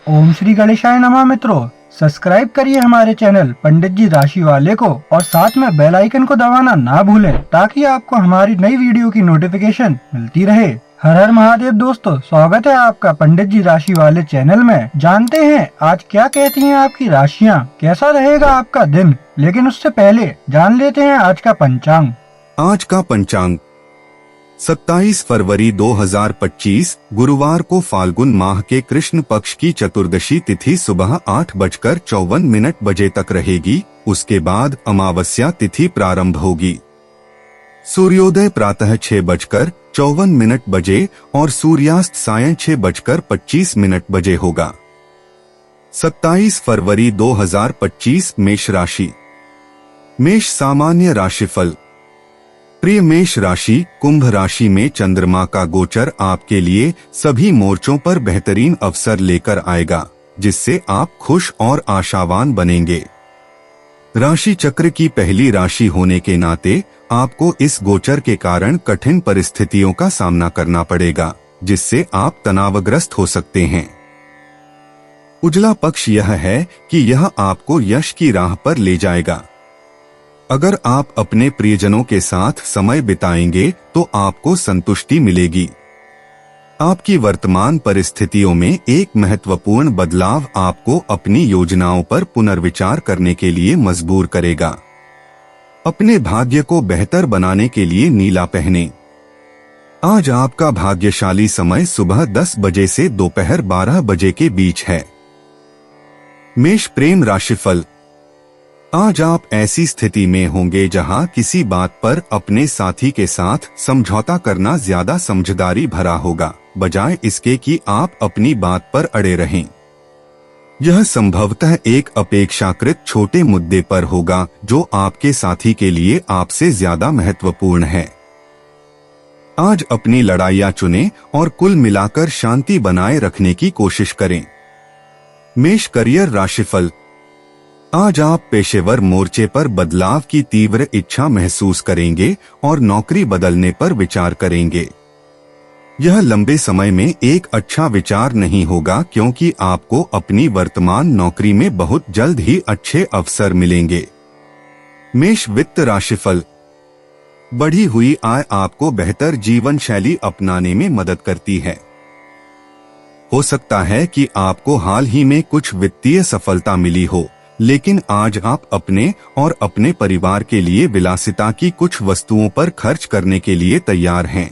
ओम श्री गणेशाय नमः। मित्रों, सब्सक्राइब करिए हमारे चैनल पंडित जी राशि वाले को और साथ में बेल आइकन को दबाना ना भूलें ताकि आपको हमारी नई वीडियो की नोटिफिकेशन मिलती रहे। हर हर महादेव दोस्तों, स्वागत है आपका पंडित जी राशि वाले चैनल में। जानते हैं आज क्या कहती हैं आपकी राशियां, कैसा रहेगा आपका दिन। लेकिन उससे पहले जान लेते हैं आज का पंचांग। आज का पंचांग 27 फरवरी 2025 गुरुवार को फाल्गुन माह के कृष्ण पक्ष की चतुर्दशी तिथि सुबह 8:54 बजे तक रहेगी। उसके बाद अमावस्या तिथि प्रारंभ होगी। सूर्योदय प्रातः 6:54 बजे और सूर्यास्त सायं 6:25 बजे होगा। 27 फरवरी 2025 मेष राशि। मेष सामान्य राशिफल। प्रिय मेष राशि, कुंभ राशि में चंद्रमा का गोचर आपके लिए सभी मोर्चों पर बेहतरीन अवसर लेकर आएगा, जिससे आप खुश और आशावान बनेंगे। राशि चक्र की पहली राशि होने के नाते आपको इस गोचर के कारण कठिन परिस्थितियों का सामना करना पड़ेगा, जिससे आप तनावग्रस्त हो सकते हैं। उजला पक्ष यह है कि यह आपको यश की राह पर ले जाएगा। अगर आप अपने प्रियजनों के साथ समय बिताएंगे तो आपको संतुष्टि मिलेगी। आपकी वर्तमान परिस्थितियों में एक महत्वपूर्ण बदलाव आपको अपनी योजनाओं पर पुनर्विचार करने के लिए मजबूर करेगा। अपने भाग्य को बेहतर बनाने के लिए नीला पहने। आज आपका भाग्यशाली समय सुबह 10 बजे से दोपहर 12 बजे के बीच है। मेष प्रेम राशिफल। आज आप ऐसी स्थिति में होंगे जहां किसी बात पर अपने साथी के साथ समझौता करना ज्यादा समझदारी भरा होगा, बजाय इसके कि आप अपनी बात पर अड़े रहें। यह संभवतः एक अपेक्षाकृत छोटे मुद्दे पर होगा जो आपके साथी के लिए आपसे ज्यादा महत्वपूर्ण है। आज अपनी लड़ाइयां चुनें और कुल मिलाकर शांति बनाए रखने की कोशिश करें। मेष करियर राशिफल। आज आप पेशेवर मोर्चे पर बदलाव की तीव्र इच्छा महसूस करेंगे और नौकरी बदलने पर विचार करेंगे। यह लंबे समय में एक अच्छा विचार नहीं होगा, क्योंकि आपको अपनी वर्तमान नौकरी में बहुत जल्द ही अच्छे अवसर मिलेंगे। मेष वित्त राशिफल। बढ़ी हुई आय आपको बेहतर जीवन शैली अपनाने में मदद करती है। हो सकता है कि आपको हाल ही में कुछ वित्तीय सफलता मिली हो, लेकिन आज आप अपने और अपने परिवार के लिए विलासिता की कुछ वस्तुओं पर खर्च करने के लिए तैयार हैं।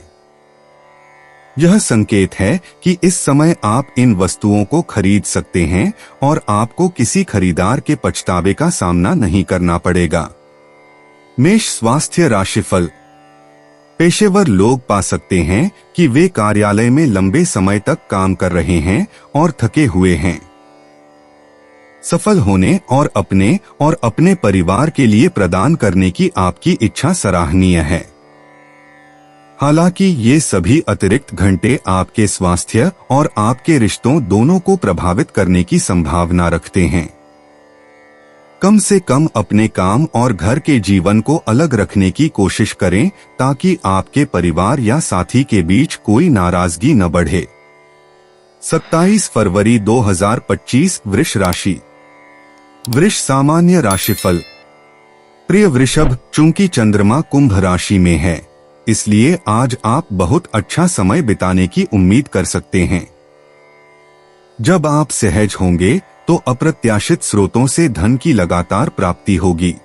यह संकेत है कि इस समय आप इन वस्तुओं को खरीद सकते हैं और आपको किसी खरीदार के पछतावे का सामना नहीं करना पड़ेगा। मेष स्वास्थ्य राशिफल। पेशेवर लोग पा सकते हैं कि वे कार्यालय में लंबे समय तक काम कर रहे हैं और थके हुए हैं। सफल होने और अपने परिवार के लिए प्रदान करने की आपकी इच्छा सराहनीय है। हालांकि ये सभी अतिरिक्त घंटे आपके स्वास्थ्य और आपके रिश्तों दोनों को प्रभावित करने की संभावना रखते हैं। कम से कम अपने काम और घर के जीवन को अलग रखने की कोशिश करें ताकि आपके परिवार या साथी के बीच कोई नाराजगी न बढ़े। 27 फरवरी 2025 वृष राशि। वृष सामान्य राशिफल। प्रिय वृषभ, चूंकि चंद्रमा कुंभ राशि में है, इसलिए आज आप बहुत अच्छा समय बिताने की उम्मीद कर सकते हैं। जब आप सहज होंगे तो अप्रत्याशित स्रोतों से धन की लगातार प्राप्ति होगी।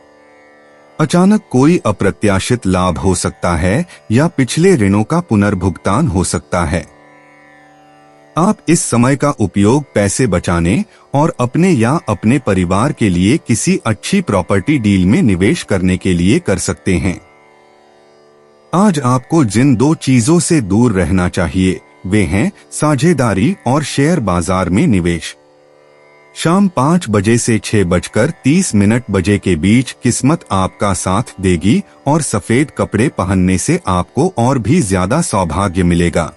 अचानक कोई अप्रत्याशित लाभ हो सकता है या पिछले ऋणों का पुनर्भुगतान हो सकता है। आप इस समय का उपयोग पैसे बचाने और अपने या अपने परिवार के लिए किसी अच्छी प्रॉपर्टी डील में निवेश करने के लिए कर सकते हैं। आज आपको जिन दो चीजों से दूर रहना चाहिए वे हैं साझेदारी और शेयर बाजार में निवेश। शाम 5 बजे से 6:30 बजे के बीच किस्मत आपका साथ देगी और सफेद कपड़े पहनने से आपको और भी ज्यादा सौभाग्य मिलेगा।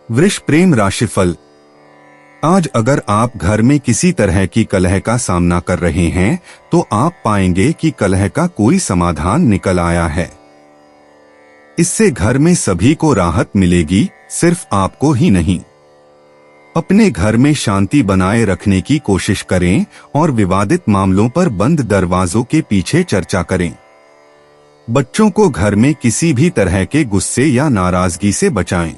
वृष प्रेम राशिफल। आज अगर आप घर में किसी तरह की कलह का सामना कर रहे हैं तो आप पाएंगे कि कलह का कोई समाधान निकल आया है। इससे घर में सभी को राहत मिलेगी, सिर्फ आपको ही नहीं। अपने घर में शांति बनाए रखने की कोशिश करें और विवादित मामलों पर बंद दरवाजों के पीछे चर्चा करें। बच्चों को घर में किसी भी तरह के गुस्से या नाराजगी से बचाएं।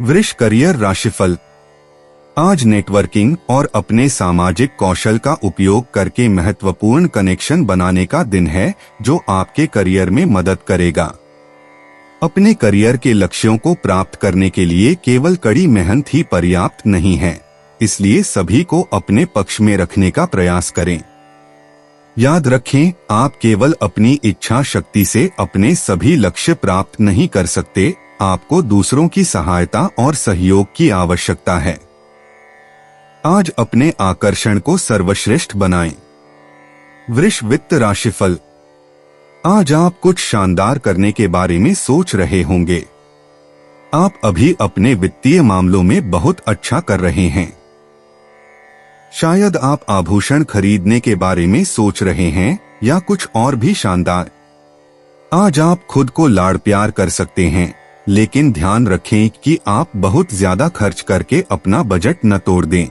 वृष करियर राशिफल। आज नेटवर्किंग और अपने सामाजिक कौशल का उपयोग करके महत्वपूर्ण कनेक्शन बनाने का दिन है, जो आपके करियर में मदद करेगा। अपने करियर के लक्ष्यों को प्राप्त करने के लिए केवल कड़ी मेहनत ही पर्याप्त नहीं है, इसलिए सभी को अपने पक्ष में रखने का प्रयास करें। याद रखें, आप केवल अपनी इच्छा शक्ति से अपने सभी लक्ष्य प्राप्त नहीं कर सकते, आपको दूसरों की सहायता और सहयोग की आवश्यकता है। आज अपने आकर्षण को सर्वश्रेष्ठ बनाएं। वृष वित्त राशिफल। आज आप कुछ शानदार करने के बारे में सोच रहे होंगे। आप अभी अपने वित्तीय मामलों में बहुत अच्छा कर रहे हैं। शायद आप आभूषण खरीदने के बारे में सोच रहे हैं या कुछ और भी शानदार। आज आप खुद को लाड़ प्यार कर सकते हैं, लेकिन ध्यान रखें कि आप बहुत ज्यादा खर्च करके अपना बजट न तोड़ दें।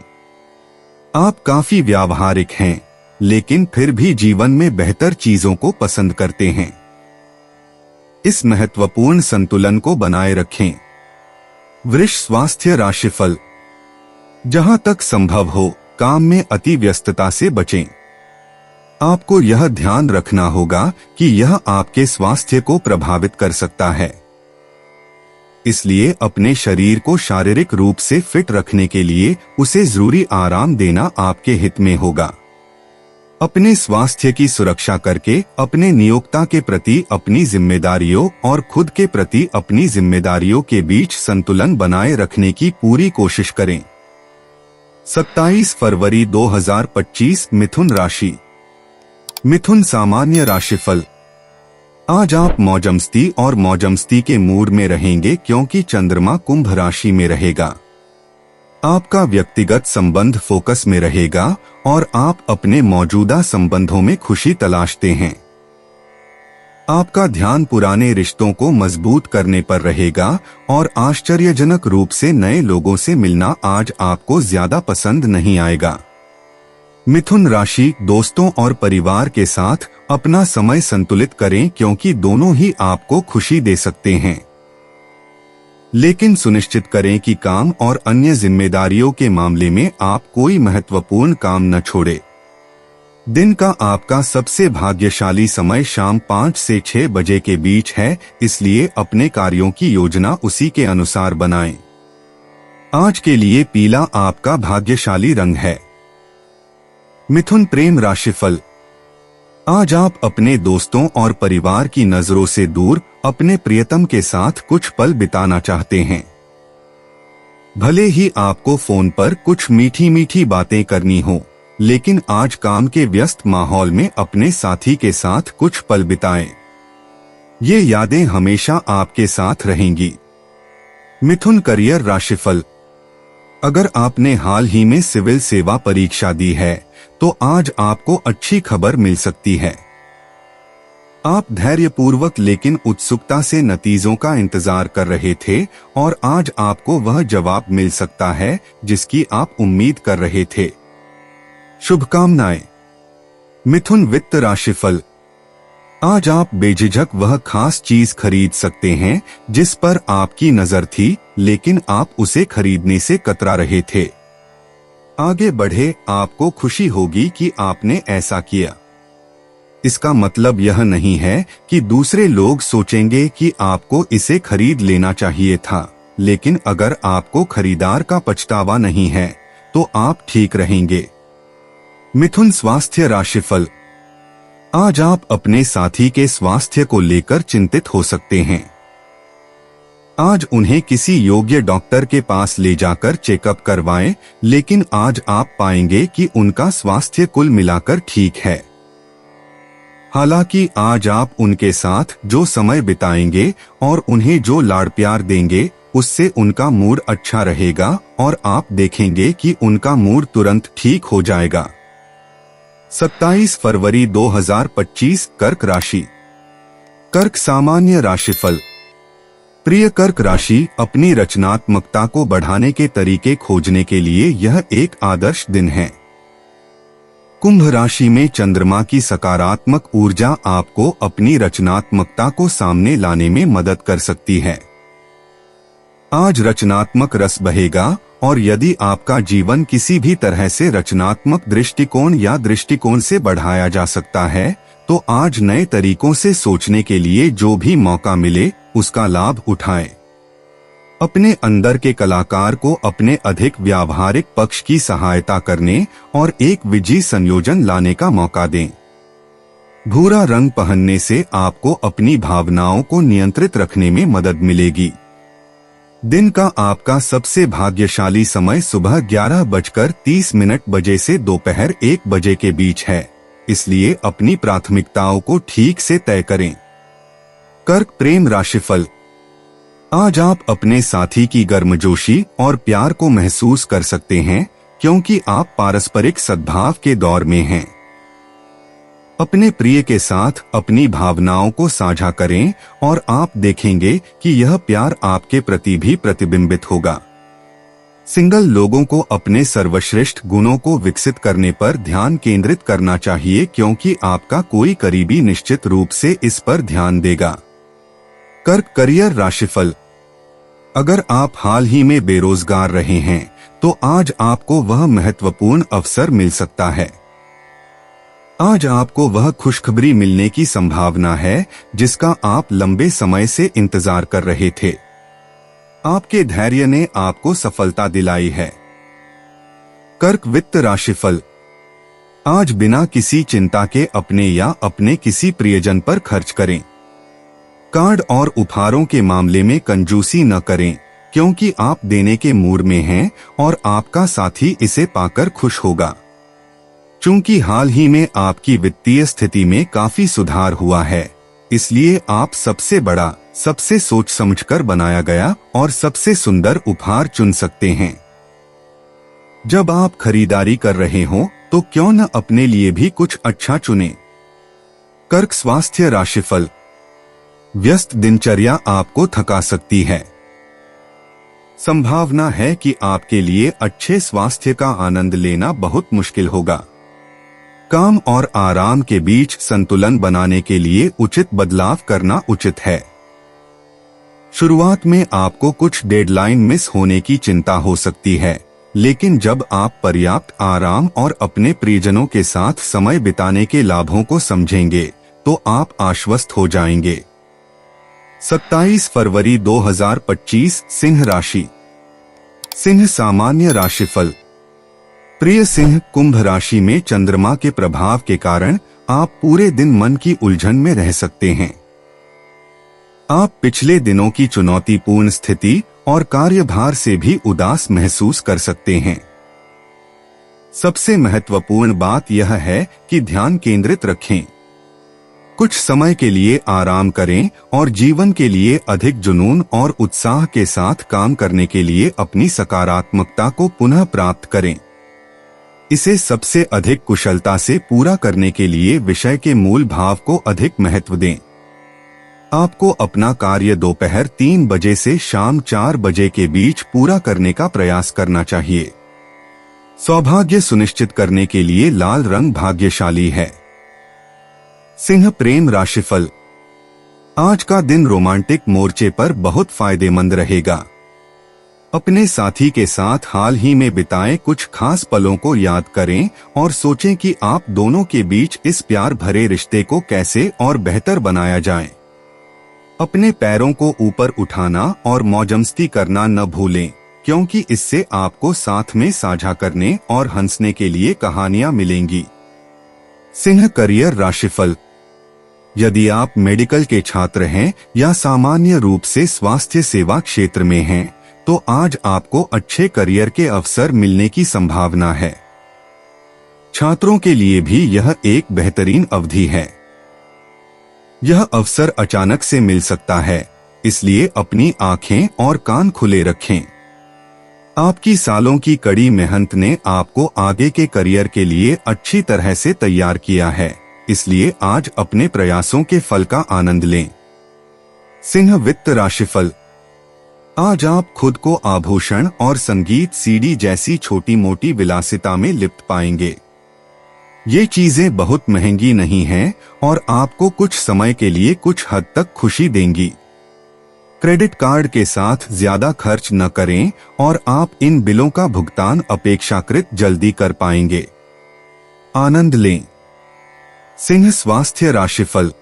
आप काफी व्यावहारिक हैं, लेकिन फिर भी जीवन में बेहतर चीजों को पसंद करते हैं। इस महत्वपूर्ण संतुलन को बनाए रखें। वृष स्वास्थ्य राशिफल। जहां तक संभव हो, काम में अति व्यस्तता से बचें। आपको यह ध्यान रखना होगा कि यह आपके स्वास्थ्य को प्रभावित कर सकता है। इसलिए अपने शरीर को शारीरिक रूप से फिट रखने के लिए उसे जरूरी आराम देना आपके हित में होगा। अपने स्वास्थ्य की सुरक्षा करके अपने नियोक्ता के प्रति अपनी जिम्मेदारियों और खुद के प्रति अपनी जिम्मेदारियों के बीच संतुलन बनाए रखने की पूरी कोशिश करें। 27 फरवरी 2025 मिथुन राशि। मिथुन सामान्य राशिफल। आज आप मौजमस्ती और मौजमस्ती के मूड में रहेंगे, क्योंकि चंद्रमा कुंभ राशि में रहेगा। आपका व्यक्तिगत संबंध फोकस में रहेगा और आप अपने मौजूदा संबंधों में खुशी तलाशते हैं। आपका ध्यान पुराने रिश्तों को मजबूत करने पर रहेगा और आश्चर्यजनक रूप से नए लोगों से मिलना आज आपको ज्यादा पसंद नहीं आएगा। मिथुन राशि दोस्तों और परिवार के साथ अपना समय संतुलित करें, क्योंकि दोनों ही आपको खुशी दे सकते हैं। लेकिन सुनिश्चित करें कि काम और अन्य जिम्मेदारियों के मामले में आप कोई महत्वपूर्ण काम न छोड़ें। दिन का आपका सबसे भाग्यशाली समय शाम 5 से 6 बजे के बीच है, इसलिए अपने कार्यों की योजना उसी के अनुसार बनाएं। आज के लिए पीला आपका भाग्यशाली रंग है। मिथुन प्रेम राशिफल। आज आप अपने दोस्तों और परिवार की नजरों से दूर अपने प्रियतम के साथ कुछ पल बिताना चाहते हैं। भले ही आपको फोन पर कुछ मीठी मीठी बातें करनी हो, लेकिन आज काम के व्यस्त माहौल में अपने साथी के साथ कुछ पल बिताएं। ये यादें हमेशा आपके साथ रहेंगी। मिथुन करियर राशिफल। अगर आपने हाल ही में सिविल सेवा परीक्षा दी है, तो आज आपको अच्छी खबर मिल सकती है। आप धैर्यपूर्वक लेकिन उत्सुकता से नतीजों का इंतजार कर रहे थे और आज आपको वह जवाब मिल सकता है जिसकी आप उम्मीद कर रहे थे। शुभकामनाएं। मिथुन वित्त राशिफल। आज आप बेझिझक वह खास चीज खरीद सकते हैं जिस पर आपकी नजर थी, लेकिन आप उसे खरीदने से कतरा रहे थे। आगे बढ़े, आपको खुशी होगी कि आपने ऐसा किया। इसका मतलब यह नहीं है कि दूसरे लोग सोचेंगे कि आपको इसे खरीद लेना चाहिए था, लेकिन अगर आपको खरीदार का पछतावा नहीं है, तो आप ठीक रहेंगे। मिथुन स्वास्थ्य राशिफल। आज आप अपने साथी के स्वास्थ्य को लेकर चिंतित हो सकते हैं। आज उन्हें किसी योग्य डॉक्टर के पास ले जाकर चेकअप करवाएं, लेकिन आज आप पाएंगे कि उनका स्वास्थ्य कुल मिलाकर ठीक है। हालांकि आज आप उनके साथ जो समय बिताएंगे और उन्हें जो लाड़ प्यार देंगे, उससे उनका मूड अच्छा रहेगा और आप देखेंगे कि उनका मूड तुरंत ठीक हो जाएगा। 27 फरवरी 2025 कर्क राशि। कर्क सामान्य राशिफल। प्रिय कर्क राशि, अपनी रचनात्मकता को बढ़ाने के तरीके खोजने के लिए यह एक आदर्श दिन है। कुंभ राशि में चंद्रमा की सकारात्मक ऊर्जा आपको अपनी रचनात्मकता को सामने लाने में मदद कर सकती है। आज रचनात्मक रस बहेगा और यदि आपका जीवन किसी भी तरह से रचनात्मक दृष्टिकोण से बढ़ाया जा सकता है, तो आज नए तरीकों से सोचने के लिए जो भी मौका मिले उसका लाभ उठाएं। अपने अंदर के कलाकार को अपने अधिक व्यावहारिक पक्ष की सहायता करने और एक विजयी संयोजन लाने का मौका दें। भूरा रंग पहनने से आपको अपनी भावनाओं को नियंत्रित रखने में मदद मिलेगी। दिन का आपका सबसे भाग्यशाली समय सुबह 11:30 बजे से दोपहर 1 बजे के बीच है, इसलिए अपनी प्राथमिकताओं को ठीक से तय करें। कर्क प्रेम राशिफल, आज आप अपने साथी की गर्मजोशी और प्यार को महसूस कर सकते हैं क्योंकि आप पारस्परिक सद्भाव के दौर में हैं। अपने प्रिय के साथ अपनी भावनाओं को साझा करें और आप देखेंगे कि यह प्यार आपके प्रति भी प्रतिबिंबित होगा। सिंगल लोगों को अपने सर्वश्रेष्ठ गुणों को विकसित करने पर ध्यान केंद्रित करना चाहिए क्योंकि आपका कोई करीबी निश्चित रूप से इस पर ध्यान देगा। कर्क करियर राशिफल, अगर आप हाल ही में बेरोजगार रहे हैं तो आज आपको वह महत्वपूर्ण अवसर मिल सकता है। आज आपको वह खुशखबरी मिलने की संभावना है जिसका आप लंबे समय से इंतजार कर रहे थे। आपके धैर्य ने आपको सफलता दिलाई है। कर्क वित्त राशिफल, आज बिना किसी चिंता के अपने या अपने किसी प्रियजन पर खर्च करें। कार्ड और उपहारों के मामले में कंजूसी न करें क्योंकि आप देने के मूड में हैं और आपका साथी इसे पाकर खुश होगा। चूंकि हाल ही में आपकी वित्तीय स्थिति में काफी सुधार हुआ है, इसलिए आप सबसे बड़ा, सबसे सोच समझकर बनाया गया और सबसे सुंदर उपहार चुन सकते हैं। जब आप खरीदारी कर रहे हो तो क्यों न अपने लिए भी कुछ अच्छा चुनें। कर्क स्वास्थ्य राशिफल, व्यस्त दिनचर्या आपको थका सकती है। संभावना है कि आपके लिए अच्छे स्वास्थ्य का आनंद लेना बहुत मुश्किल होगा। काम और आराम के बीच संतुलन बनाने के लिए उचित बदलाव करना उचित है। शुरुआत में आपको कुछ डेडलाइन मिस होने की चिंता हो सकती है, लेकिन जब आप पर्याप्त आराम और अपने प्रियजनों के साथ समय बिताने के लाभों को समझेंगे तो आप आश्वस्त हो जाएंगे। 27 फरवरी 2025 सिंह राशि। सिंह सामान्य राशिफल, प्रिय सिंह, कुंभ राशि में चंद्रमा के प्रभाव के कारण आप पूरे दिन मन की उलझन में रह सकते हैं। आप पिछले दिनों की चुनौतीपूर्ण स्थिति और कार्यभार से भी उदास महसूस कर सकते हैं। सबसे महत्वपूर्ण बात यह है कि ध्यान केंद्रित रखें। कुछ समय के लिए आराम करें और जीवन के लिए अधिक जुनून और उत्साह के साथ काम करने के लिए अपनी सकारात्मकता को पुनः प्राप्त करें। इसे सबसे अधिक कुशलता से पूरा करने के लिए विषय के मूल भाव को अधिक महत्व दें। आपको अपना कार्य दोपहर 3 बजे से शाम 4 बजे के बीच पूरा करने का प्रयास करना चाहिए। सौभाग्य सुनिश्चित करने के लिए लाल रंग भाग्यशाली है। सिंह प्रेम राशिफल, आज का दिन रोमांटिक मोर्चे पर बहुत फायदेमंद रहेगा। अपने साथी के साथ हाल ही में बिताए कुछ खास पलों को याद करें और सोचें कि आप दोनों के बीच इस प्यार भरे रिश्ते को कैसे और बेहतर बनाया जाए। अपने पैरों को ऊपर उठाना और मौजमस्ती करना न भूलें क्योंकि इससे आपको साथ में साझा करने और हंसने के लिए कहानियां मिलेंगी। सिंह करियर राशिफल, यदि आप मेडिकल के छात्र हैं या सामान्य रूप से स्वास्थ्य सेवा क्षेत्र में हैं, तो आज आपको अच्छे करियर के अवसर मिलने की संभावना है। छात्रों के लिए भी यह एक बेहतरीन अवधि है। यह अवसर अचानक से मिल सकता है, इसलिए अपनी आंखें और कान खुले रखें। आपकी सालों की कड़ी मेहनत ने आपको आगे के करियर के लिए अच्छी तरह से तैयार किया है, इसलिए आज अपने प्रयासों के फल का आनंद लें। सिंह वित्त राशिफल, आज आप खुद को आभूषण और संगीत सीडी जैसी छोटी मोटी विलासिता में लिप्त पाएंगे। ये चीजें बहुत महंगी नहीं हैं और आपको कुछ समय के लिए कुछ हद तक खुशी देंगी। क्रेडिट कार्ड के साथ ज्यादा खर्च न करें और आप इन बिलों का भुगतान अपेक्षाकृत जल्दी कर पाएंगे। आनंद लें। सिंह स्वास्थ्य राशिफल।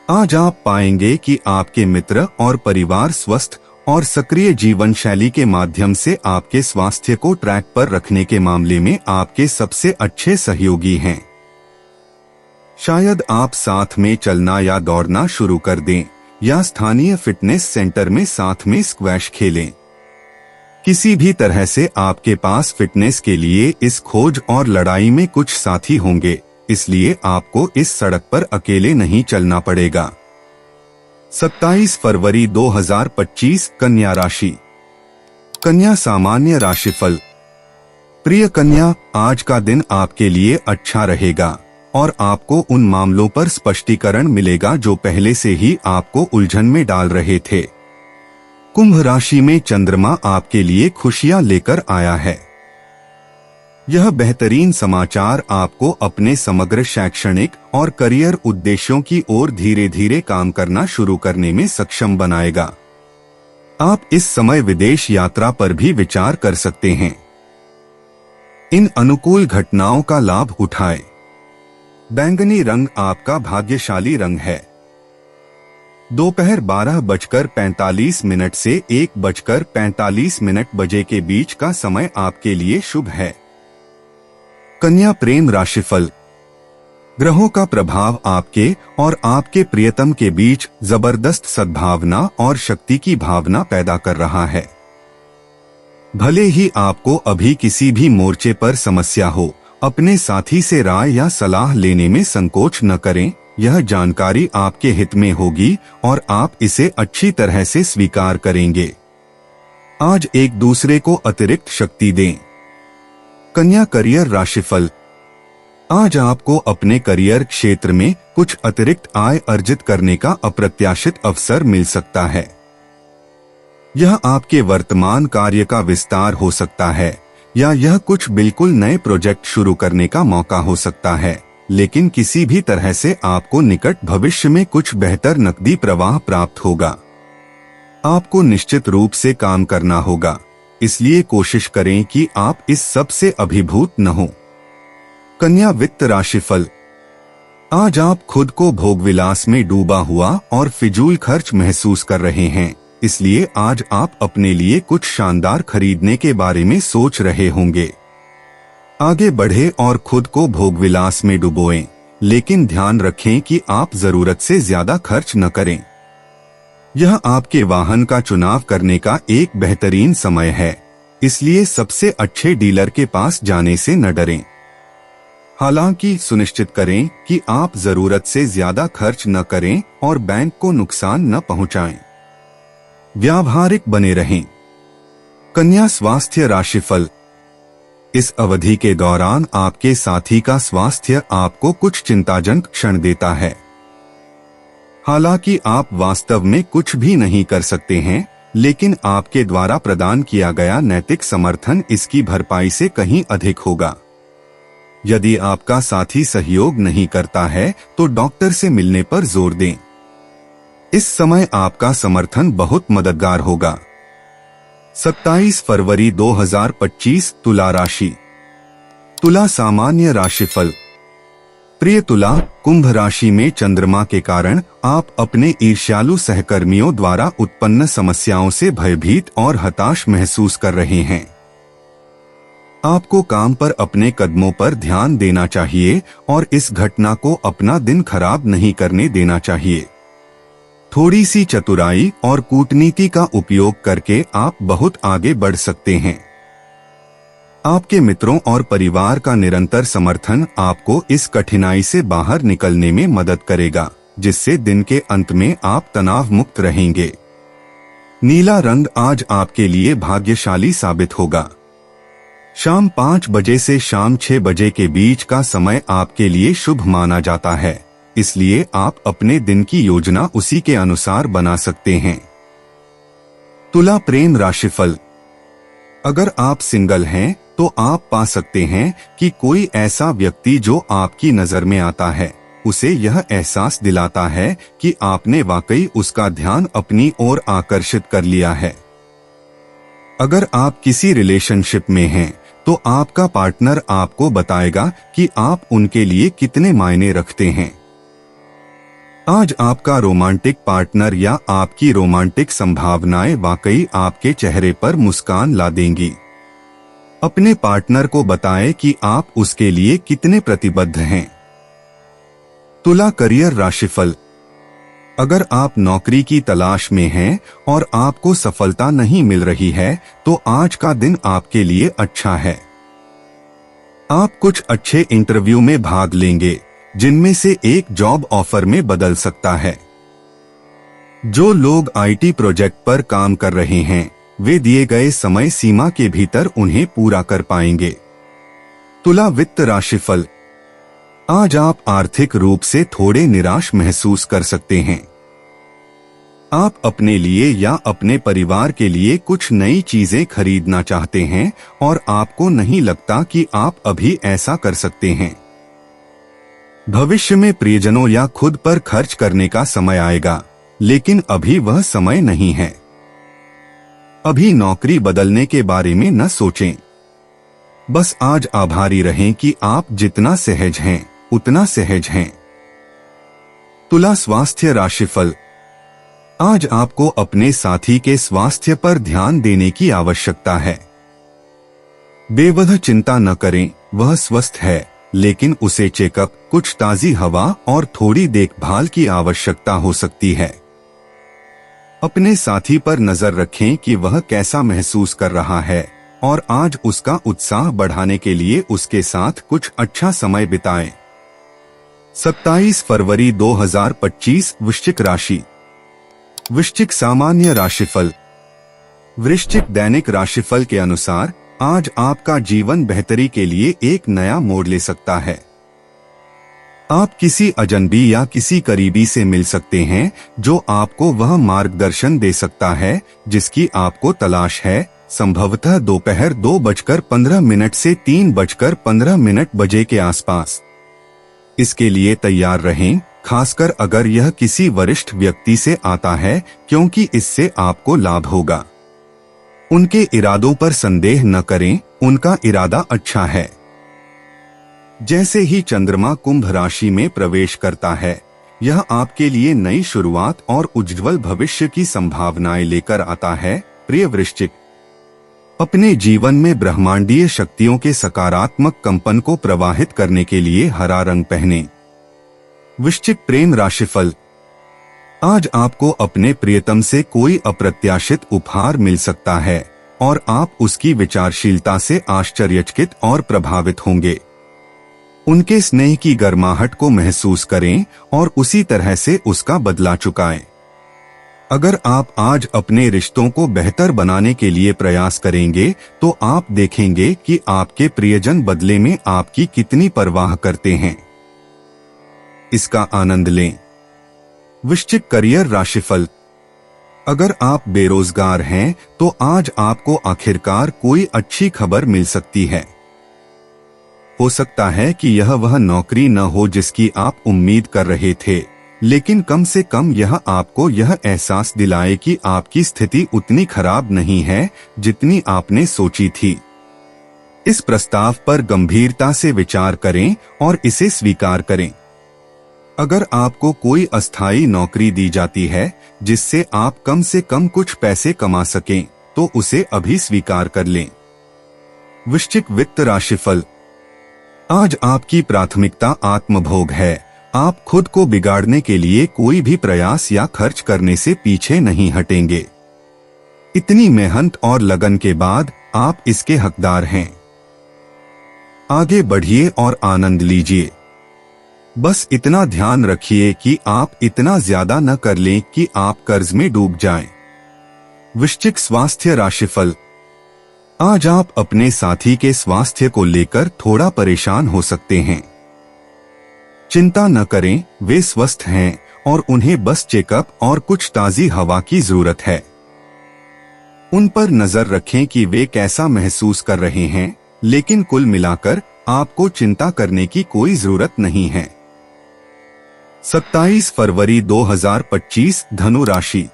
आज आप पाएंगे कि आपके मित्र और परिवार स्वस्थ और सक्रिय जीवन शैली के माध्यम से आपके स्वास्थ्य को ट्रैक पर रखने के मामले में आपके सबसे अच्छे सहयोगी हैं। शायद आप साथ में चलना या दौड़ना शुरू कर दें या स्थानीय फिटनेस सेंटर में साथ में स्क्वैश खेलें। किसी भी तरह से आपके पास फिटनेस के लिए इस खोज और लड़ाई में कुछ साथी होंगे, इसलिए आपको इस सड़क पर अकेले नहीं चलना पड़ेगा। 27 फरवरी 2025 कन्या राशि। कन्या सामान्य राशिफल। प्रिय कन्या, आज का दिन आपके लिए अच्छा रहेगा और आपको उन मामलों पर स्पष्टीकरण मिलेगा जो पहले से ही आपको उलझन में डाल रहे थे। कुंभ राशि में चंद्रमा आपके लिए खुशियां लेकर आया है। यह बेहतरीन समाचार आपको अपने समग्र शैक्षणिक और करियर उद्देश्यों की ओर धीरे धीरे काम करना शुरू करने में सक्षम बनाएगा। आप इस समय विदेश यात्रा पर भी विचार कर सकते हैं। इन अनुकूल घटनाओं का लाभ उठाएं। बैंगनी रंग आपका भाग्यशाली रंग है। दोपहर 12:45 से 1:45 बजे के बीच का समय आपके लिए शुभ है। कन्या प्रेम राशिफल। ग्रहों का प्रभाव आपके और आपके प्रियतम के बीच जबरदस्त सद्भावना और शक्ति की भावना पैदा कर रहा है। भले ही आपको अभी किसी भी मोर्चे पर समस्या हो, अपने साथी से राय या सलाह लेने में संकोच न करें। यह जानकारी आपके हित में होगी और आप इसे अच्छी तरह से स्वीकार करेंगे। आज एक दूसरे को अतिरिक्त शक्ति दें। कन्या करियर राशिफल। आज आपको अपने करियर क्षेत्र में कुछ अतिरिक्त आय अर्जित करने का अप्रत्याशित अवसर मिल सकता है। यह आपके वर्तमान कार्य का विस्तार हो सकता है या यह कुछ बिल्कुल नए प्रोजेक्ट शुरू करने का मौका हो सकता है, लेकिन किसी भी तरह से आपको निकट भविष्य में कुछ बेहतर नकदी प्रवाह प्राप्त होगा। आपको निश्चित रूप से काम करना होगा, इसलिए कोशिश करें कि आप इस सब से अभिभूत न हो। कन्या वित्त राशिफल। आज आप खुद को भोगविलास में डूबा हुआ और फिजूल खर्च महसूस कर रहे हैं, इसलिए आज आप अपने लिए कुछ शानदार खरीदने के बारे में सोच रहे होंगे। आगे बढ़े और खुद को भोगविलास में डुबोएं, लेकिन ध्यान रखें कि आप जरूरत से ज्यादा खर्च न करें। यह आपके वाहन का चुनाव करने का एक बेहतरीन समय है, इसलिए सबसे अच्छे डीलर के पास जाने से न डरें। हालांकि सुनिश्चित करें कि आप जरूरत से ज्यादा खर्च न करें और बैंक को नुकसान न पहुंचाएं। व्यावहारिक बने रहें। कन्या स्वास्थ्य राशिफल। इस अवधि के दौरान आपके साथी का स्वास्थ्य आपको कुछ चिंताजनक क्षण देता है। हालांकि आप वास्तव में कुछ भी नहीं कर सकते हैं, लेकिन आपके द्वारा प्रदान किया गया नैतिक समर्थन इसकी भरपाई से कहीं अधिक होगा। यदि आपका साथी सहयोग नहीं करता है तो डॉक्टर से मिलने पर जोर दें। इस समय आपका समर्थन बहुत मददगार होगा। 27 फरवरी 2025 तुला राशि। तुला सामान्य राशिफल। प्रिय तुला, कुंभ राशि में चंद्रमा के कारण आप अपने ईर्ष्यालु सहकर्मियों द्वारा उत्पन्न समस्याओं से भयभीत और हताश महसूस कर रहे हैं। आपको काम पर अपने कदमों पर ध्यान देना चाहिए और इस घटना को अपना दिन खराब नहीं करने देना चाहिए। थोड़ी सी चतुराई और कूटनीति का उपयोग करके आप बहुत आगे बढ़ सकते हैं। आपके मित्रों और परिवार का निरंतर समर्थन आपको इस कठिनाई से बाहर निकलने में मदद करेगा, जिससे दिन के अंत में आप तनाव मुक्त रहेंगे। नीला रंग आज आपके लिए भाग्यशाली साबित होगा। शाम 5 बजे से शाम 6 बजे के बीच का समय आपके लिए शुभ माना जाता है, इसलिए आप अपने दिन की योजना उसी के अनुसार बना सकते हैं। तुला प्रेम राशिफल। अगर आप सिंगल हैं तो आप पा सकते हैं कि कोई ऐसा व्यक्ति जो आपकी नजर में आता है उसे यह एहसास दिलाता है कि आपने वाकई उसका ध्यान अपनी ओर आकर्षित कर लिया है। अगर आप किसी रिलेशनशिप में हैं तो आपका पार्टनर आपको बताएगा कि आप उनके लिए कितने मायने रखते हैं। आज आपका रोमांटिक पार्टनर या आपकी रोमांटिक संभावनाएं वाकई आपके चेहरे पर मुस्कान ला देंगी। अपने पार्टनर को बताएं कि आप उसके लिए कितने प्रतिबद्ध हैं। तुला करियर राशिफल। अगर आप नौकरी की तलाश में हैं और आपको सफलता नहीं मिल रही है तो आज का दिन आपके लिए अच्छा है। आप कुछ अच्छे इंटरव्यू में भाग लेंगे जिनमें से एक जॉब ऑफर में बदल सकता है। जो लोग आईटी प्रोजेक्ट पर काम कर रहे हैं वे दिए गए समय सीमा के भीतर उन्हें पूरा कर पाएंगे। तुला वित्त राशिफल। आज आप आर्थिक रूप से थोड़े निराश महसूस कर सकते हैं। आप अपने लिए या अपने परिवार के लिए कुछ नई चीजें खरीदना चाहते हैं और आपको नहीं लगता कि आप अभी ऐसा कर सकते हैं। भविष्य में प्रियजनों या खुद पर खर्च करने का समय आएगा, लेकिन अभी वह समय नहीं है। अभी नौकरी बदलने के बारे में न सोचें। बस आज आभारी रहें कि आप जितना सहज हैं उतना सहज हैं। तुला स्वास्थ्य राशिफल। आज आपको अपने साथी के स्वास्थ्य पर ध्यान देने की आवश्यकता है। बेवजह चिंता न करें, वह स्वस्थ है, लेकिन उसे चेकअप, कुछ ताजी हवा और थोड़ी देखभाल की आवश्यकता हो सकती है। अपने साथी पर नजर रखें कि वह कैसा महसूस कर रहा है और आज उसका उत्साह बढ़ाने के लिए उसके साथ कुछ अच्छा समय बिताएं। 27 फरवरी 2025 वृश्चिक राशि। वृश्चिक सामान्य राशिफल। वृश्चिक दैनिक राशिफल के अनुसार आज आपका जीवन बेहतरी के लिए एक नया मोड़ ले सकता है। आप किसी अजनबी या किसी करीबी से मिल सकते हैं जो आपको वह मार्गदर्शन दे सकता है जिसकी आपको तलाश है, संभवतः दोपहर 2:15 से 3:15 बजे के आसपास। इसके लिए तैयार रहें, खासकर अगर यह किसी वरिष्ठ व्यक्ति से आता है, क्योंकि इससे आपको लाभ होगा। उनके इरादों पर संदेह न करें, उनका इरादा अच्छा है। जैसे ही चंद्रमा कुंभ राशि में प्रवेश करता है, यह आपके लिए नई शुरुआत और उज्ज्वल भविष्य की संभावनाएं लेकर आता है। प्रिय वृश्चिक, अपने जीवन में ब्रह्मांडीय शक्तियों के सकारात्मक कंपन को प्रवाहित करने के लिए हरा रंग पहने। वृश्चिक प्रेम राशिफल। आज आपको अपने प्रियतम से कोई अप्रत्याशित उपहार मिल सकता है और आप उसकी विचारशीलता से आश्चर्यचकित और प्रभावित होंगे। उनके स्नेह की गर्माहट को महसूस करें और उसी तरह से उसका बदला चुकाएं। अगर आप आज अपने रिश्तों को बेहतर बनाने के लिए प्रयास करेंगे तो आप देखेंगे कि आपके प्रियजन बदले में आपकी कितनी परवाह करते हैं। इसका आनंद लें। वृश्चिक करियर राशिफल। अगर आप बेरोजगार हैं तो आज आपको आखिरकार कोई अच्छी खबर मिल सकती है। हो सकता है कि यह वह नौकरी न हो जिसकी आप उम्मीद कर रहे थे, लेकिन कम से कम यह आपको यह एहसास दिलाए कि आपकी स्थिति उतनी खराब नहीं है जितनी आपने सोची थी। इस प्रस्ताव पर गंभीरता से विचार करें और इसे स्वीकार करें। अगर आपको कोई अस्थायी नौकरी दी जाती है जिससे आप कम से कम कुछ पैसे कमा सकें, तो उसे अभी स्वीकार कर लें। वृश्चिक वित्त राशिफल। आज आपकी प्राथमिकता आत्मभोग है। आप खुद को बिगाड़ने के लिए कोई भी प्रयास या खर्च करने से पीछे नहीं हटेंगे। इतनी मेहनत और लगन के बाद आप इसके हकदार हैं। आगे बढ़िए और आनंद लीजिए। बस इतना ध्यान रखिए कि आप इतना ज्यादा न कर लें कि आप कर्ज में डूब जाएं। वृश्चिक स्वास्थ्य राशिफल। आज आप अपने साथी के स्वास्थ्य को लेकर थोड़ा परेशान हो सकते हैं। चिंता न करें, वे स्वस्थ हैं और उन्हें बस चेकअप और कुछ ताजी हवा की जरूरत है। उन पर नजर रखें कि वे कैसा महसूस कर रहे हैं, लेकिन कुल मिलाकर आपको चिंता करने की कोई जरूरत नहीं है। 27 फरवरी 2025 धनु राशि।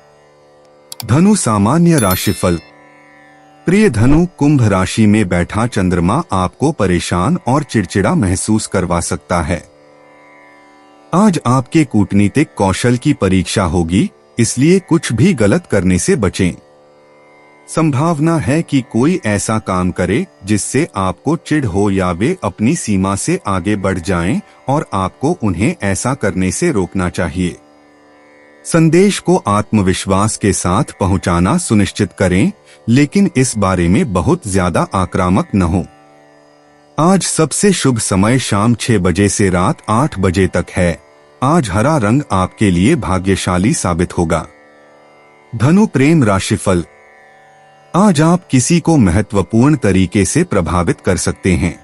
धनु सामान्य राशिफल। प्रिय धनु, कुंभ राशि में बैठा चंद्रमा आपको परेशान और चिड़चिड़ा महसूस करवा सकता है। आज आपके कूटनीतिक कौशल की परीक्षा होगी, इसलिए कुछ भी गलत करने से बचें। संभावना है कि कोई ऐसा काम करे जिससे आपको चिढ़ हो या वे अपनी सीमा से आगे बढ़ जाएं और आपको उन्हें ऐसा करने से रोकना चाहिए। संदेश को आत्मविश्वास के साथ पहुंचाना सुनिश्चित करें, लेकिन इस बारे में बहुत ज्यादा आक्रामक न हो। आज सबसे शुभ समय शाम 6 बजे से रात 8 बजे तक है। आज हरा रंग आपके लिए भाग्यशाली साबित होगा। धनु प्रेम राशिफल। आज आप किसी को महत्वपूर्ण तरीके से प्रभावित कर सकते हैं।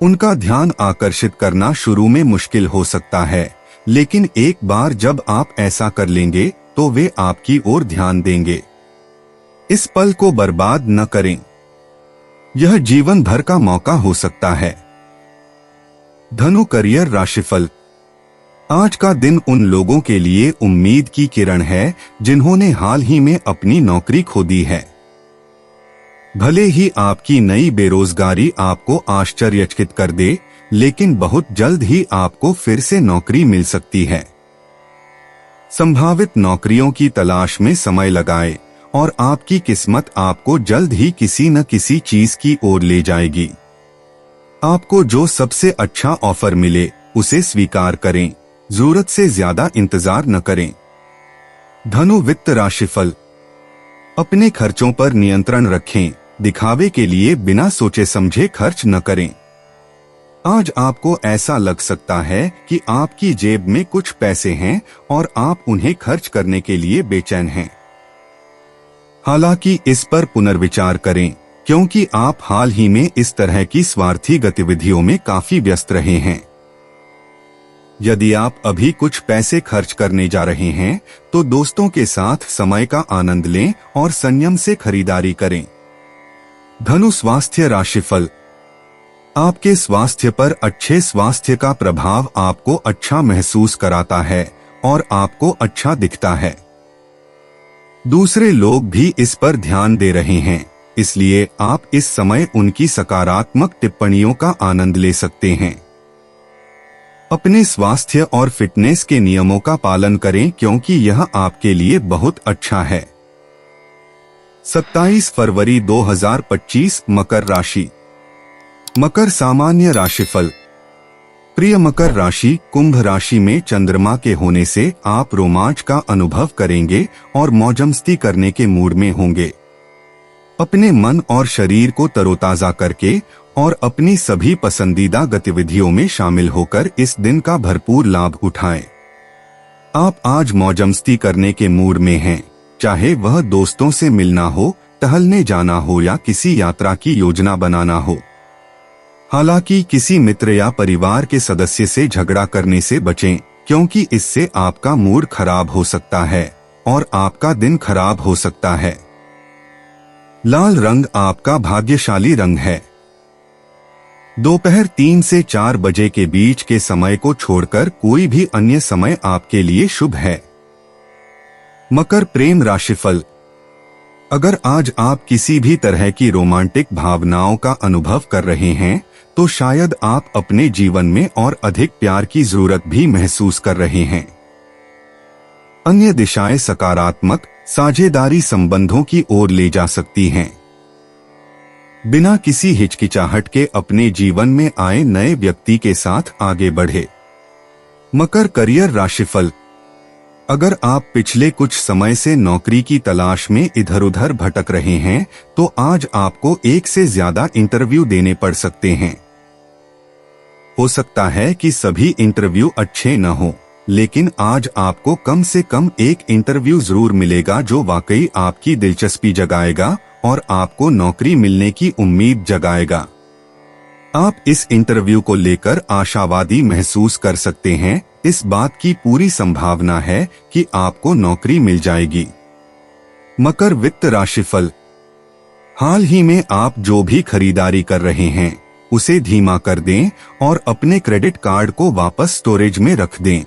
उनका ध्यान आकर्षित करना शुरू में मुश्किल हो सकता है, लेकिन एक बार जब आप ऐसा कर लेंगे तो वे आपकी ओर ध्यान देंगे। इस पल को बर्बाद न करें, यह जीवन भर का मौका हो सकता है। धनु करियर राशिफल। आज का दिन उन लोगों के लिए उम्मीद की किरण है जिन्होंने हाल ही में अपनी नौकरी खो दी है। भले ही आपकी नई बेरोजगारी आपको आश्चर्यचकित कर दे, लेकिन बहुत जल्द ही आपको फिर से नौकरी मिल सकती है। संभावित नौकरियों की तलाश में समय लगाए और आपकी किस्मत आपको जल्द ही किसी न किसी चीज की ओर ले जाएगी। आपको जो सबसे अच्छा ऑफर मिले उसे स्वीकार करें, जरूरत से ज्यादा इंतजार न करें। धनु वित्त राशिफल। अपने खर्चों पर नियंत्रण रखें, दिखावे के लिए बिना सोचे समझे खर्च न करें। आज आपको ऐसा लग सकता है कि आपकी जेब में कुछ पैसे हैं और आप उन्हें खर्च करने के लिए बेचैन हैं। हालांकि इस पर पुनर्विचार करें, क्योंकि आप हाल ही में इस तरह की स्वार्थी गतिविधियों में काफी व्यस्त रहे हैं। यदि आप अभी कुछ पैसे खर्च करने जा रहे हैं तो दोस्तों के साथ समय का आनंद लें और संयम से खरीदारी करें। धनु स्वास्थ्य राशिफल। आपके स्वास्थ्य पर अच्छे स्वास्थ्य का प्रभाव आपको अच्छा महसूस कराता है और आपको अच्छा दिखता है। दूसरे लोग भी इस पर ध्यान दे रहे हैं, इसलिए आप इस समय उनकी सकारात्मक टिप्पणियों का आनंद ले सकते हैं। अपने स्वास्थ्य और फिटनेस के नियमों का पालन करें, क्योंकि यह आपके लिए बहुत अच्छा है। 27 फरवरी 2025 मकर राशि। मकर सामान्य राशिफल। प्रिय मकर राशि, कुंभ राशि में चंद्रमा के होने से आप रोमांच का अनुभव करेंगे और मौजमस्ती करने के मूड में होंगे। अपने मन और शरीर को तरोताजा करके और अपनी सभी पसंदीदा गतिविधियों में शामिल होकर इस दिन का भरपूर लाभ उठाएं। आप आज मौजमस्ती करने के मूड में हैं, चाहे वह दोस्तों से मिलना हो, टहलने जाना हो या किसी यात्रा की योजना बनाना हो। हालांकि किसी मित्र या परिवार के सदस्य से झगड़ा करने से बचें, क्योंकि इससे आपका मूड खराब हो सकता है और आपका दिन खराब हो सकता है। लाल रंग आपका भाग्यशाली रंग है। दोपहर 3 से 4 बजे के बीच के समय को छोड़कर कोई भी अन्य समय आपके लिए शुभ है। मकर प्रेम राशिफल। अगर आज आप किसी भी तरह की रोमांटिक भावनाओं का अनुभव कर रहे हैं तो शायद आप अपने जीवन में और अधिक प्यार की जरूरत भी महसूस कर रहे हैं। अन्य दिशाएं सकारात्मक साझेदारी संबंधों की ओर ले जा सकती हैं। बिना किसी हिचकिचाहट के अपने जीवन में आए नए व्यक्ति के साथ आगे बढ़े। मकर करियर राशिफल। अगर आप पिछले कुछ समय से नौकरी की तलाश में इधर उधर भटक रहे हैं तो आज आपको एक से ज्यादा इंटरव्यू देने पड़ सकते हैं। हो सकता है कि सभी इंटरव्यू अच्छे न हो, लेकिन आज आपको कम से कम एक इंटरव्यू जरूर मिलेगा जो वाकई आपकी दिलचस्पी जगाएगा और आपको नौकरी मिलने की उम्मीद जगाएगा। आप इस इंटरव्यू को लेकर आशावादी महसूस कर सकते हैं। इस बात की पूरी संभावना है कि आपको नौकरी मिल जाएगी। मकर वित्त राशिफल। हाल ही में आप जो भी खरीदारी कर रहे हैं उसे धीमा कर दें और अपने क्रेडिट कार्ड को वापस स्टोरेज में रख दें।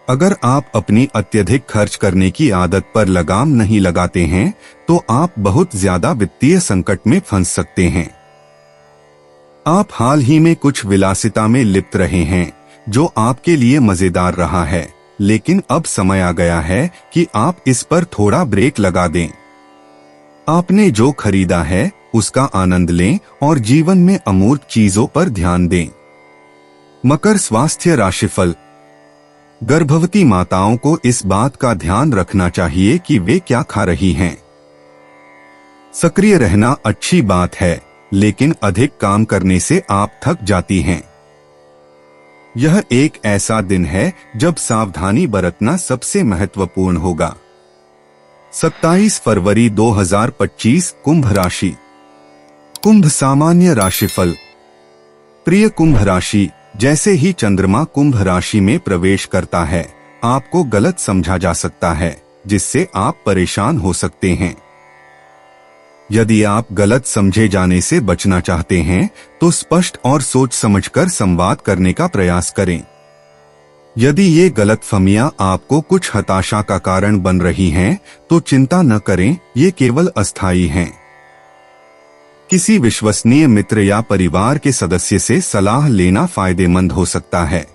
अगर आप अपनी अत्यधिक खर्च करने की आदत पर लगाम नहीं लगाते हैं तो आप बहुत ज्यादा वित्तीय संकट में फंस सकते हैं। आप हाल ही में कुछ विलासिता में लिप्त रहे हैं जो आपके लिए मजेदार रहा है, लेकिन अब समय आ गया है कि आप इस पर थोड़ा ब्रेक लगा दें। आपने जो खरीदा है उसका आनंद लें और जीवन में अमूर्त चीजों पर ध्यान दें। मकर स्वास्थ्य राशिफल। गर्भवती माताओं को इस बात का ध्यान रखना चाहिए कि वे क्या खा रही हैं। सक्रिय रहना अच्छी बात है, लेकिन अधिक काम करने से आप थक जाती हैं। यह एक ऐसा दिन है जब सावधानी बरतना सबसे महत्वपूर्ण होगा। 27 फरवरी 2025 कुंभ राशि। कुंभ सामान्य राशिफल। प्रिय कुंभ राशि, जैसे ही चंद्रमा कुंभ राशि में प्रवेश करता है आपको गलत समझा जा सकता है, जिससे आप परेशान हो सकते हैं। यदि आप गलत समझे जाने से बचना चाहते हैं तो स्पष्ट और सोच समझकर संवाद करने का प्रयास करें। यदि ये गलतफहमियां आपको कुछ हताशा का कारण बन रही हैं तो चिंता न करें, ये केवल अस्थायी हैं। किसी विश्वसनीय मित्र या परिवार के सदस्य से सलाह लेना फायदेमंद हो सकता है।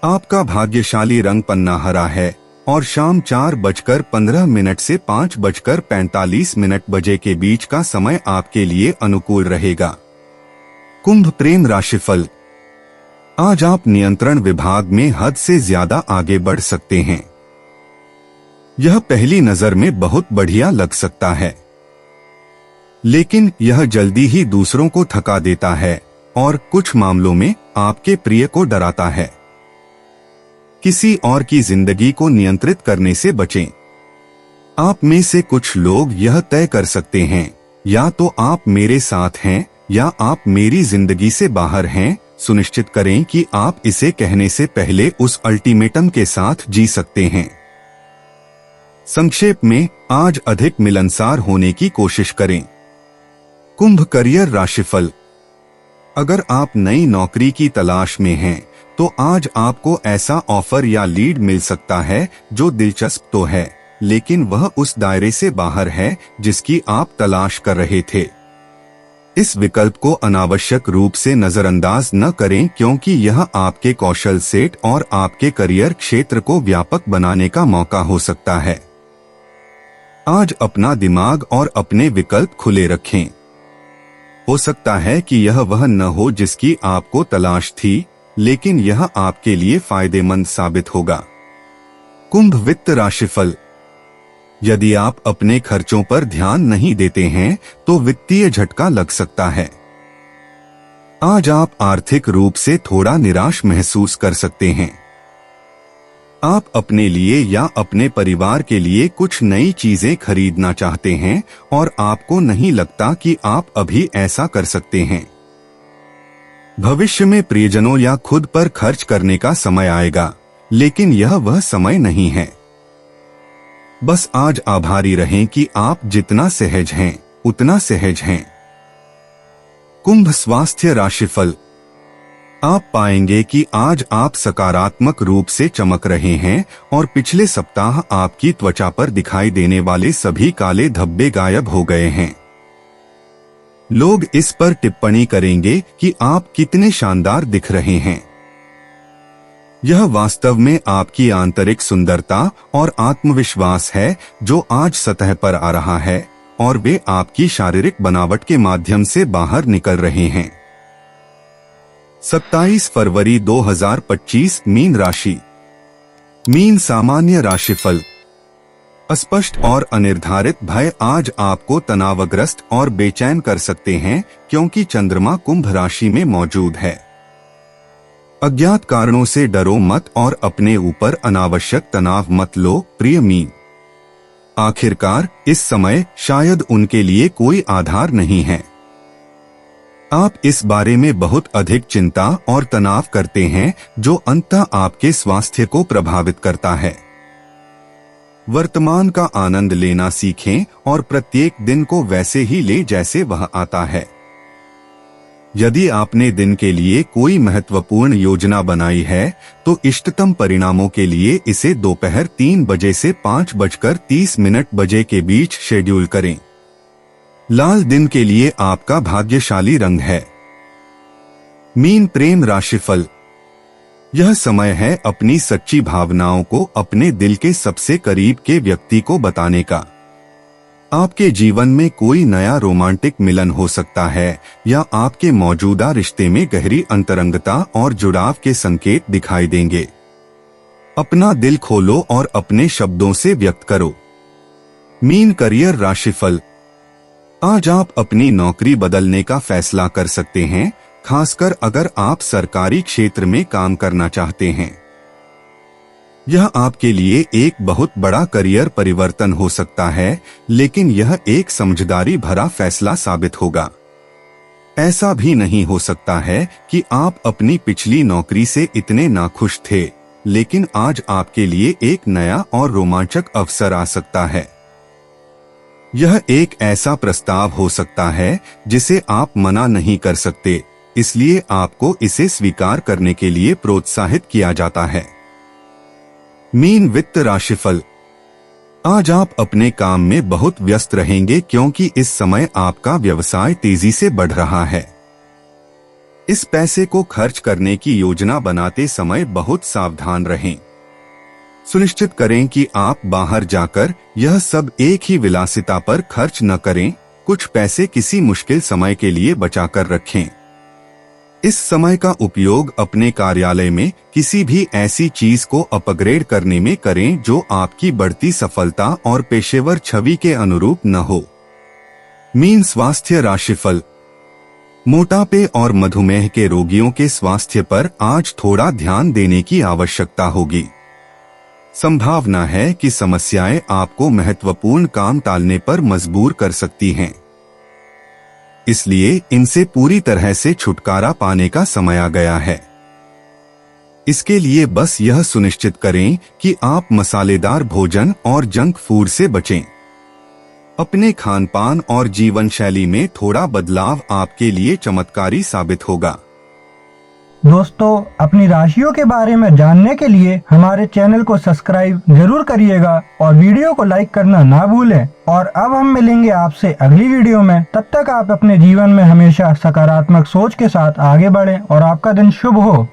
आपका भाग्यशाली रंग पन्ना हरा है और शाम 4:15 से 5:45 बजे के बीच का समय आपके लिए अनुकूल रहेगा। कुंभ प्रेम राशिफल। आज आप नियंत्रण विभाग में हद से ज्यादा आगे बढ़ सकते हैं। यह पहली नजर में बहुत बढ़िया लग सकता है, लेकिन यह जल्दी ही दूसरों को थका देता है और कुछ मामलों में आपके प्रिय को डराता है। किसी और की जिंदगी को नियंत्रित करने से बचें। आप में से कुछ लोग यह तय कर सकते हैं या तो आप मेरे साथ हैं या आप मेरी जिंदगी से बाहर हैं। सुनिश्चित करें कि आप इसे कहने से पहले उस अल्टीमेटम के साथ जी सकते हैं। संक्षेप में, आज अधिक मिलनसार होने की कोशिश करें। कुंभ करियर राशिफल। अगर आप नई नौकरी की तलाश में हैं तो आज आपको ऐसा ऑफर या लीड मिल सकता है जो दिलचस्प तो है, लेकिन वह उस दायरे से बाहर है जिसकी आप तलाश कर रहे थे। इस विकल्प को अनावश्यक रूप से नजरअंदाज न करें, क्योंकि यह आपके कौशल सेट और आपके करियर क्षेत्र को व्यापक बनाने का मौका हो सकता है। आज अपना दिमाग और अपने विकल्प खुले रखें। हो सकता है कि यह वह न हो जिसकी आपको तलाश थी, लेकिन यह आपके लिए फायदेमंद साबित होगा। कुंभ वित्त राशिफल। यदि आप अपने खर्चों पर ध्यान नहीं देते हैं तो वित्तीय झटका लग सकता है। आज आप आर्थिक रूप से थोड़ा निराश महसूस कर सकते हैं। आप अपने लिए या अपने परिवार के लिए कुछ नई चीजें खरीदना चाहते हैं और आपको नहीं लगता कि आप अभी ऐसा कर सकते हैं। भविष्य में प्रियजनों या खुद पर खर्च करने का समय आएगा, लेकिन यह वह समय नहीं है। बस आज आभारी रहें कि आप जितना सहज हैं उतना सहज हैं। कुंभ स्वास्थ्य राशिफल। आप पाएंगे कि आज आप सकारात्मक रूप से चमक रहे हैं और पिछले सप्ताह आपकी त्वचा पर दिखाई देने वाले सभी काले धब्बे गायब हो गए हैं। लोग इस पर टिप्पणी करेंगे कि आप कितने शानदार दिख रहे हैं। यह वास्तव में आपकी आंतरिक सुंदरता और आत्मविश्वास है जो आज सतह पर आ रहा है और वे आपकी शारीरिक बनावट के माध्यम से बाहर निकल रहे हैं। 27 फरवरी 2025 मीन राशि। मीन सामान्य राशिफल। अस्पष्ट और अनिर्धारित भय आज आपको तनावग्रस्त और बेचैन कर सकते हैं, क्योंकि चंद्रमा कुंभ राशि में मौजूद है। अज्ञात कारणों से डरो मत और अपने ऊपर अनावश्यक तनाव मत लो, प्रिय मीन। आखिरकार इस समय शायद उनके लिए कोई आधार नहीं है। आप इस बारे में बहुत अधिक चिंता और तनाव करते हैं जो अंततः आपके स्वास्थ्य को प्रभावित करता है। वर्तमान का आनंद लेना सीखें और प्रत्येक दिन को वैसे ही ले जैसे वह आता है। यदि आपने दिन के लिए कोई महत्वपूर्ण योजना बनाई है तो इष्टतम परिणामों के लिए इसे दोपहर 3 बजे से 5:30 बजे के बीच शेड्यूल करें। लाल दिन के लिए आपका भाग्यशाली रंग है। मीन प्रेम राशिफल। यह समय है अपनी सच्ची भावनाओं को अपने दिल के सबसे करीब के व्यक्ति को बताने का। आपके जीवन में कोई नया रोमांटिक मिलन हो सकता है या आपके मौजूदा रिश्ते में गहरी अंतरंगता और जुड़ाव के संकेत दिखाई देंगे। अपना दिल खोलो और अपने शब्दों से व्यक्त करो। मीन करियर राशिफल। आज आप अपनी नौकरी बदलने का फैसला कर सकते हैं, खासकर अगर आप सरकारी क्षेत्र में काम करना चाहते हैं। यह आपके लिए एक बहुत बड़ा करियर परिवर्तन हो सकता है, लेकिन यह एक समझदारी भरा फैसला साबित होगा। ऐसा भी नहीं हो सकता है कि आप अपनी पिछली नौकरी से इतने नाखुश थे, लेकिन आज आपके लिए एक नया और रोमांचक अवसर आ सकता है। यह एक ऐसा प्रस्ताव हो सकता है जिसे आप मना नहीं कर सकते, इसलिए आपको इसे स्वीकार करने के लिए प्रोत्साहित किया जाता है। मीन वित्त राशिफल। आज आप अपने काम में बहुत व्यस्त रहेंगे क्योंकि इस समय आपका व्यवसाय तेजी से बढ़ रहा है। इस पैसे को खर्च करने की योजना बनाते समय बहुत सावधान रहें। सुनिश्चित करें कि आप बाहर जाकर यह सब एक ही विलासिता पर खर्च न करें। कुछ पैसे किसी मुश्किल समय के लिए बचाकर रखें। इस समय का उपयोग अपने कार्यालय में किसी भी ऐसी चीज को अपग्रेड करने में करें जो आपकी बढ़ती सफलता और पेशेवर छवि के अनुरूप न हो। मीन स्वास्थ्य राशिफल। मोटापे और मधुमेह के रोगियों के स्वास्थ्य पर आज थोड़ा ध्यान देने की आवश्यकता होगी। संभावना है कि समस्याएं आपको महत्वपूर्ण काम टालने पर मजबूर कर सकती हैं, इसलिए इनसे पूरी तरह से छुटकारा पाने का समय आ गया है। इसके लिए बस यह सुनिश्चित करें कि आप मसालेदार भोजन और जंक फूड से बचें। अपने खानपान और जीवन शैली में थोड़ा बदलाव आपके लिए चमत्कारी साबित होगा। दोस्तों, अपनी राशियों के बारे में जानने के लिए हमारे चैनल को सब्सक्राइब जरूर करिएगा और वीडियो को लाइक करना ना भूलें। और अब हम मिलेंगे आपसे अगली वीडियो में। तब तक आप अपने जीवन में हमेशा सकारात्मक सोच के साथ आगे बढ़ें और आपका दिन शुभ हो।